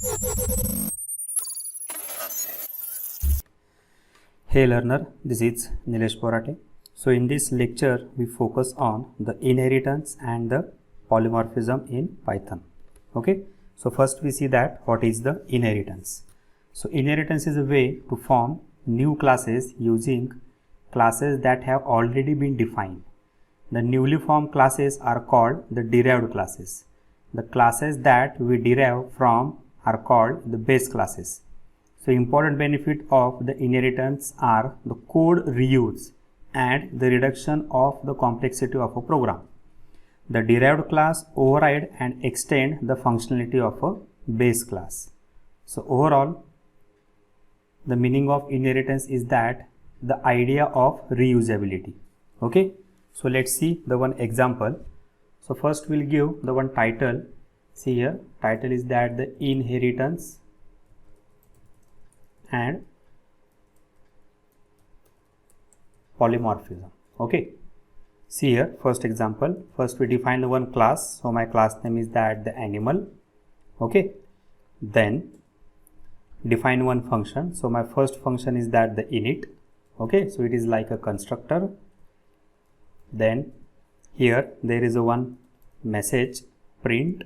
Hey learner, this is Nilesh Porate. So in this lecture, we focus on the inheritance and the polymorphism in Python. Okay, so first we see that what is the inheritance. So inheritance is a way to form new classes using classes that have already been defined. The newly formed classes are called the derived classes. The classes that we derive from are called the base classes. So important benefit of the inheritance are the code reuse and the reduction of the complexity of a program. The derived class override and extend the functionality of a base class. So overall, the meaning of inheritance is that the idea of reusability. Okay, so let's see the one example. So first we'll give the one title. See here, title is that the inheritance and polymorphism. Okay, see here, first example. First we define the one class. So my class name is that the animal. Okay, then define one function. So my first function is that the init. Okay, so it is like a constructor. Then here there is a one message print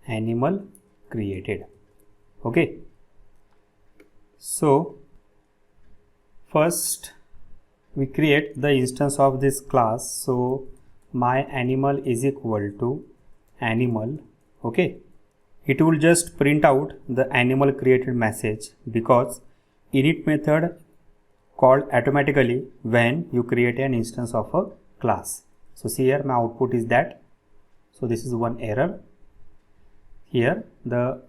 animal created. Okay, so first we create the instance of this class. So my animal is equal to animal. Okay, it will just print out the animal created message because init method called automatically when you create an instance of a class. So see here, my output is that. So this is one error. Here the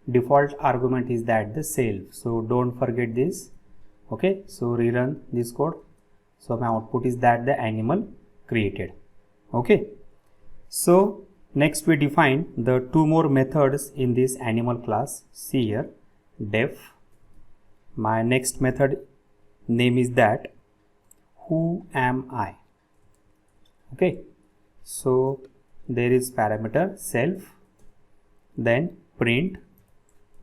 default argument is that the self. So don't forget this. Okay, so rerun this code. So my output is that the animal created. Okay, so next we define the two more methods in this animal class. See here, def. My next method name is that who am I. Okay, so there is parameter self, then print.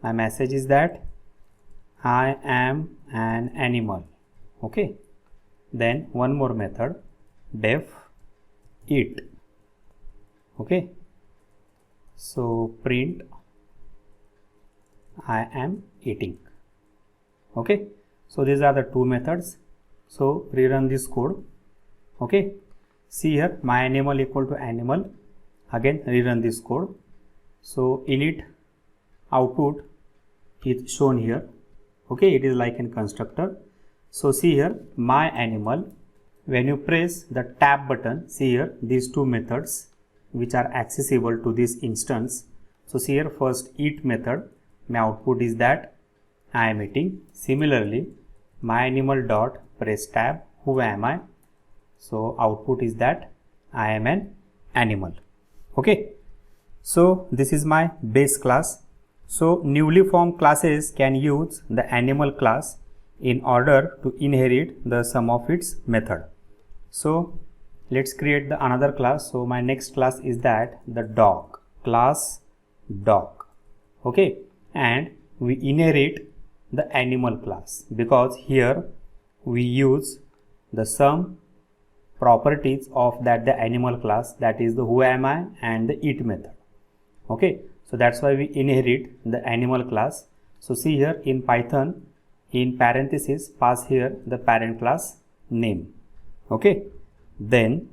My message is that I am an animal. Okay, then one more method def eat. Okay, so print I am eating. Okay, so these are the two methods. So rerun this code. Okay, see here, my animal equal to animal. Again rerun this code. So init output is shown here. Okay, it is like a constructor. So see here, my animal. When you press the tab button, see here these two methods which are accessible to this instance. So see here, first eat method, my output is that I am eating. Similarly, my animal dot press tab, who am I? So output is that I am an animal. Okay, so this is my base class. So newly formed classes can use the animal class in order to inherit the sum of its method. So let's create the another class. So my next class is that the dog, class dog. Okay, and we inherit the animal class because here we use the sum properties of that the animal class, that is the who am I and the eat method. Okay, so that's why we inherit the animal class. So see here in Python, in parenthesis pass here the parent class name. Okay, then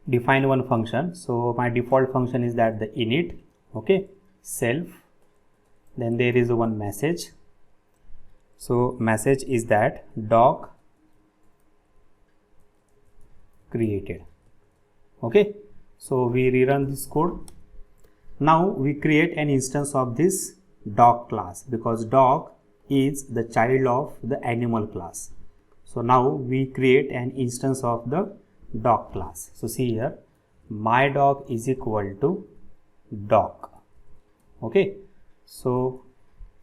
define one function. So my default function is that the init. Okay, self, then there is one message. So message is that dog created. Okay, so we rerun this code. Now we create an instance of this dog class because dog is the child of the animal class. So now we create an instance of the dog class. So see here, my dog is equal to dog. Okay, so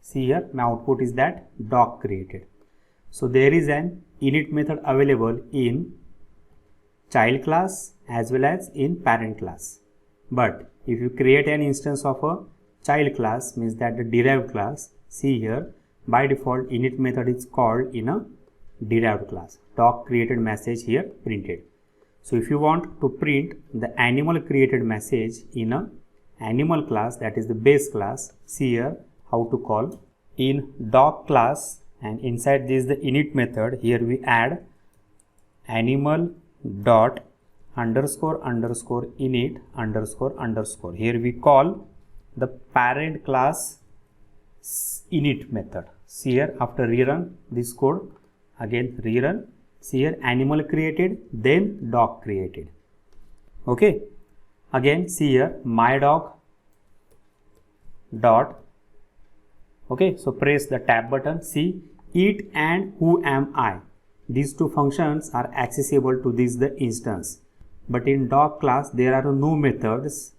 see here, my output is that dog created. So there is an init method available in child class as well as in parent class. But if you create an instance of a child class, means that the derived class, see here, by default init method is called in a derived class. Doc created message here printed. So if you want to print the animal created message in a animal class, that is the base class, see here how to call in doc class, and inside this the init method. Here we add animal dot underscore underscore init underscore underscore. Here we call the parent class init method. See here, after rerun this code, again rerun, see here animal created, then dog created. Okay, again see here my dog dot, okay, so press the tab button, see it and who am I, these two functions are accessible to this the instance. But in dog class there are no methods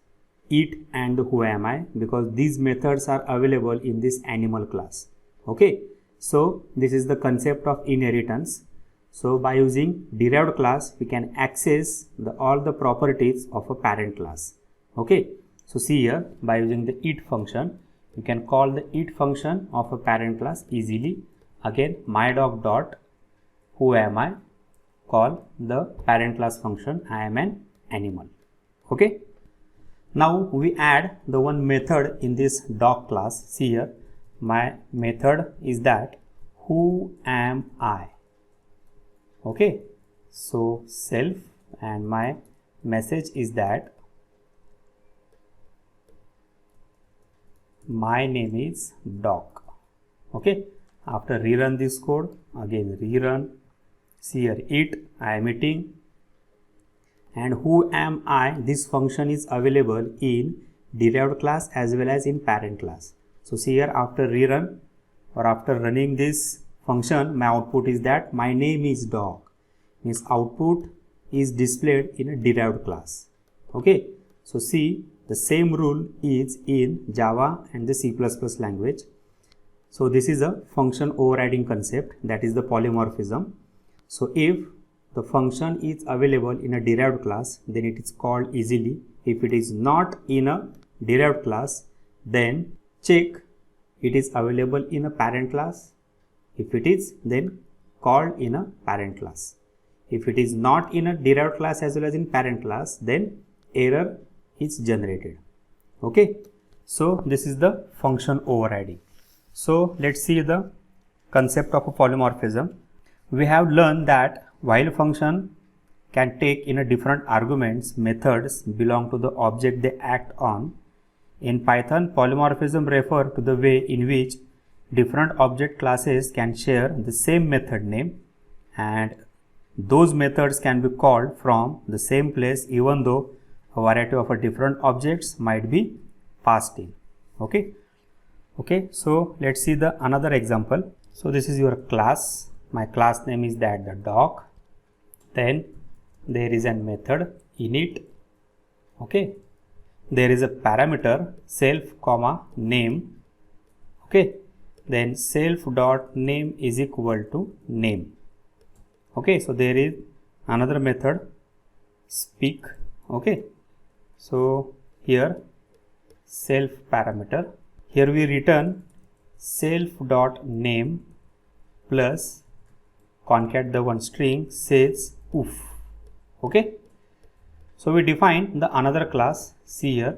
it and who am I, because these methods are available in this animal class. Okay, so this is the concept of inheritance. So by using derived class we can access all the properties of a parent class. Okay, so see here, by using the it function you can call the it function of a parent class easily. Again my dog dot who am I, call the parent class function I am an animal. Okay, now we add the one method in this dog class. See here, my method is that who am I. Okay, so self, and my message is that my name is dog. Okay, after rerun this code, again rerun, see here it, I am eating, and who am I, this function is available in derived class as well as in parent class. So see here, after rerun or after running this function, my output is that my name is dog, means output is displayed in a derived class. Okay, so see, the same rule is in Java and the C++ language. So this is a function overriding concept, that is the polymorphism. So if the function is available in a derived class, then it is called easily. If it is not in a derived class, then check it is available in a parent class. If it is, then called in a parent class. If it is not in a derived class as well as in parent class, then error is generated. Okay, so this is the function overriding. So let's see the concept of a polymorphism. We have learned that while function can take in a different arguments, methods belong to the object they act on. In Python, polymorphism refer to the way in which different object classes can share the same method name, and those methods can be called from the same place even though a variety of different objects might be passed in. Okay, so let's see the another example. So this is your class, my class name is that the dog, then there is a method init. Okay, there is a parameter self comma name. Okay, then self dot name is equal to name. Okay, so there is another method speak. Okay, so here self parameter, here we return self dot name plus concat the one string says oof. Okay, so we define the another class. See here,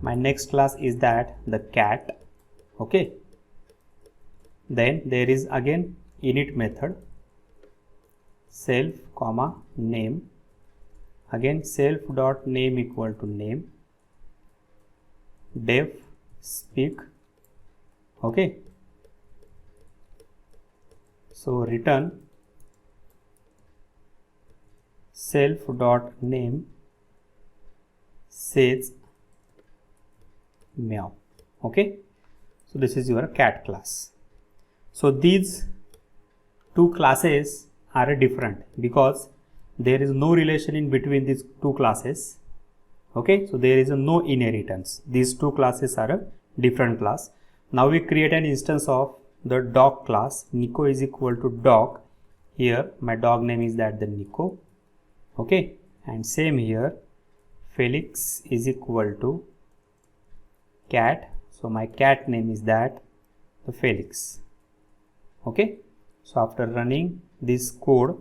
my next class is that the cat. Okay, then there is again init method self comma name, again self dot name equal to name, def speak. Okay, so return self dot name says meow. Okay, so this is your cat class. So these two classes are different because there is no relation in between these two classes. Okay, so there is no inheritance. These two classes are a different class. Now we create an instance of the dog class. Nico is equal to dog. Here my dog name is that the Nico. Okay, and same here Felix is equal to cat. So my cat name is that the Felix. Okay, so after running this code,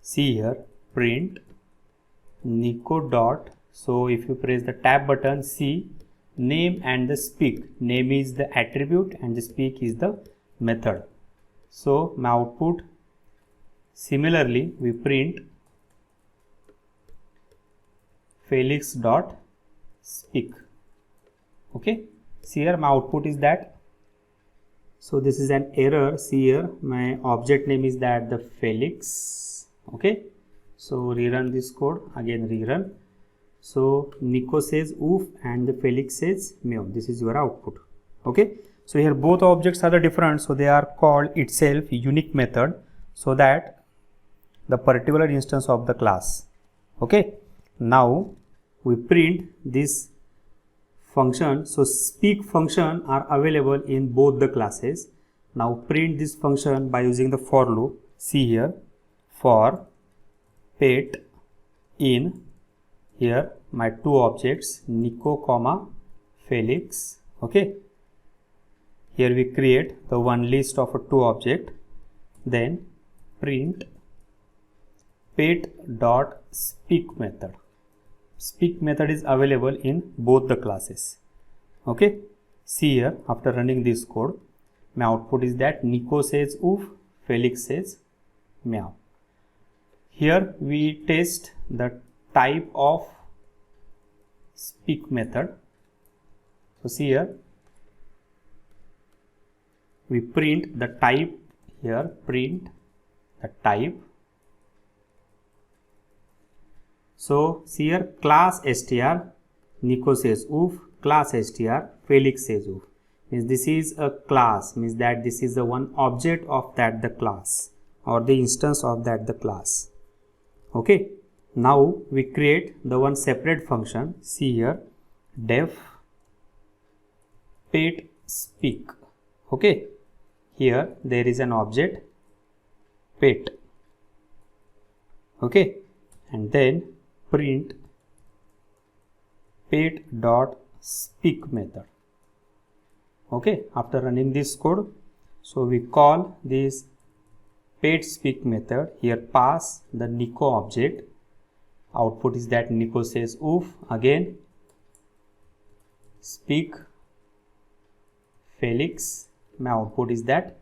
see here, print Nico dot. So if you press the tab button, see name and the speak. Name is the attribute and the speak is the method. So my output, similarly we print Felix dot speak. Okay, see here my output is that. So this is an error. See here my object name is that the Felix. Okay, so rerun this code, again rerun. So Nico says oof and the Felix says meow. This is your output. Okay, so here both objects are the different, so they are called itself unique method, so that the particular instance of the class. Okay, now we print this function. So speak function are available in both the classes. Now print this function by using the for loop. See here, for pet in, here my two objects Nico comma Felix. Okay, here we create the one list of a two object, then print pet dot speak method. Speak method is available in both the classes. Okay, see here after running this code, my output is that Nico says oof, Felix says meow. Here we test the type of speak method. So see here, we print the type here, print the type. So see here, class str, Nico says oof, class str, Felix says oof. Means this is a class, means that this is the one object of that the class or the instance of that the class. Okay, now we create the one separate function. See here, def pet speak. Okay, here there is an object pet. Okay, and then print pet dot speak method. Okay, after running this code, so we call this pet speak method. Here pass the Nico object. Output is that Nico says oof, again speak Felix. My output is that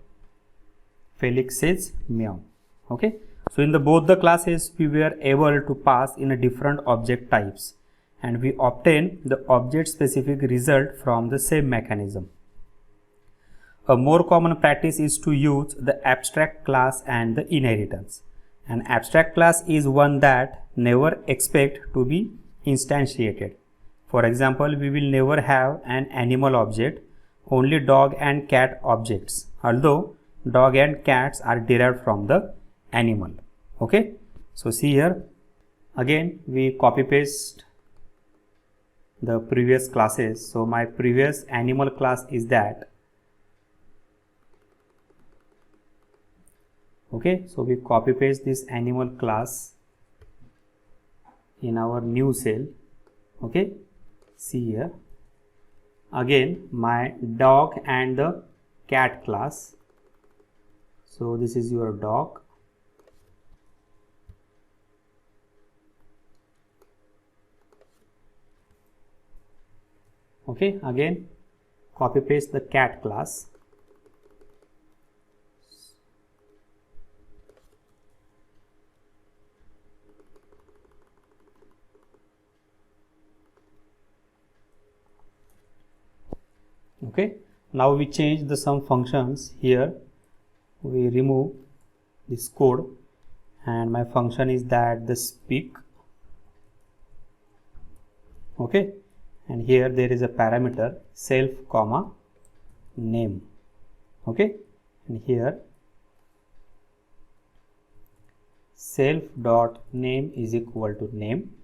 Felix says meow. Okay, so in the both the classes we were able to pass in a different object types, and we obtain the object specific result from the same mechanism. A more common practice is to use the abstract class and the inheritance. An abstract class is one that never expect to be instantiated. For example, we will never have an animal object, only dog and cat objects, although dog and cats are derived from the animal. Okay, so see here, again we copy paste the previous classes. So my previous animal class is that. Okay, so we copy paste this animal class in our new cell. Okay, see here, again my dog and the cat class. So this is your dog. Okay, again copy paste the cat class. Okay, now we change the some functions. Here we remove this code, and my function is that the speak. Okay, and here there is a parameter self comma name. Okay, and here self dot name is equal to name.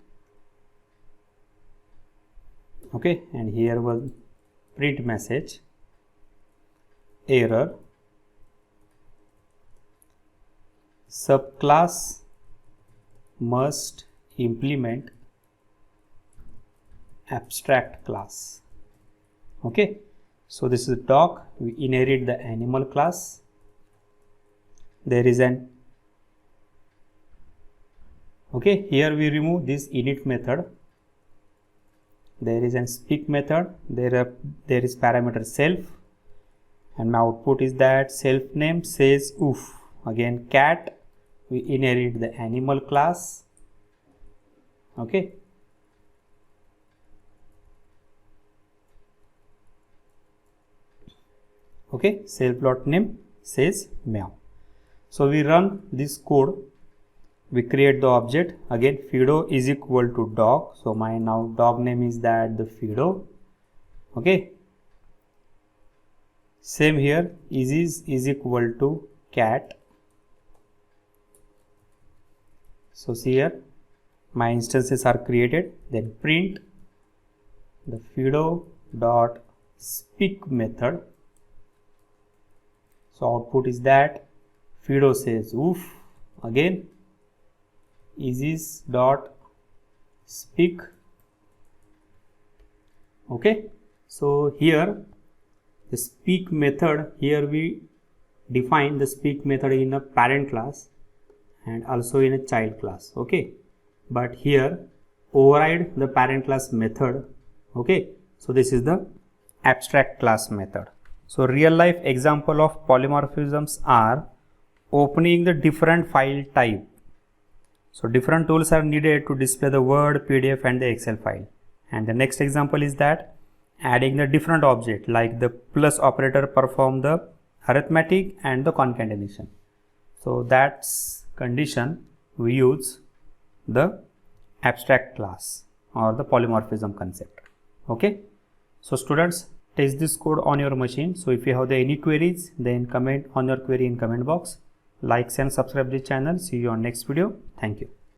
Okay, and here was print message error subclass must implement abstract class. Okay, so this is dog. We inherit the animal class. There is an okay, here we remove this init method. There is an speak method. There is parameter self, and my output is that self name says oof. Again cat, we inherit the animal class. Okay, okay, self dot name says meow. So we run this code. We create the object. Again Fido is equal to dog, so my now dog name is that the Fido. Okay, same here, is equal to cat. So see here my instances are created. Then print the Fido dot speak method. So output is that Fido says oof. Again is dot speak. Okay, so here the speak method, here we define the speak method in a parent class and also in a child class. Okay, but here override the parent class method. Okay, so this is the abstract class method. So real life example of polymorphisms are opening the different file type. So different tools are needed to display the Word, PDF and the Excel file. And the next example is that adding the different object like the plus operator perform the arithmetic and the concatenation. So that's condition we use the abstract class or the polymorphism concept. Okay, so students, test this code on your machine. So if you have any queries, then comment on your query in comment box. Like and subscribe this channel. See you on next video. Thank you.